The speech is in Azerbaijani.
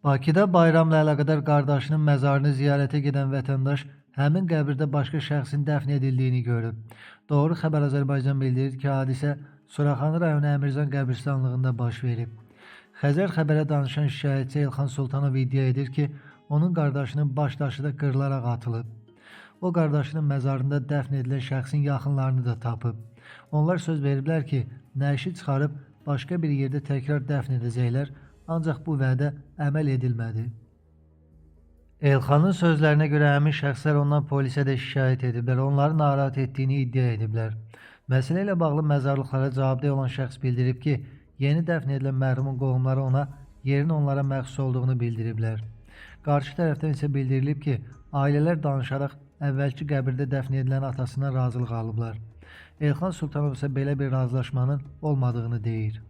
Bakıda bayramla əlaqədar qardaşının məzarını ziyarətə gedən vətəndaş həmin qəbirdə başqa şəxsin dəfn edildiyini görüb. Doğru Xəbər Azərbaycan bildirir ki, hadisə Suraxanı rayonu Əmirzan qəbirstanlığında baş verib. Xəzər xəbərə danışan şikayətçi Elxan Sultanov iddia edir ki, onun qardaşının baş daşı da qırılaraq atılıb. O qardaşının məzarında dəfn edilən şəxsin yaxınlarını da tapıb. Onlar söz veriblər ki, nəşi çıxarıb başqa bir yerdə təkrar dəfn edəcəklər, ancaq bu vədə əməl edilmədi. Elxanın sözlərinə görə həmin şəxslər ondan polisə də şikayət ediblər, onları narahat etdiyini iddia ediblər. Məsələ ilə bağlı məzarlıqlara cavabdeh olan şəxs bildirib ki, yeni dəfn edilən mərhumun qohumları ona yerin onlara məxsus olduğunu bildiriblər. Qarşı tərəfdən isə bildirilib ki, ailələr danışaraq əvvəlki qəbirdə dəfn edilən atasından razılıq alıblar. Elxan Sultanov isə belə bir razılaşmanın olmadığını deyir.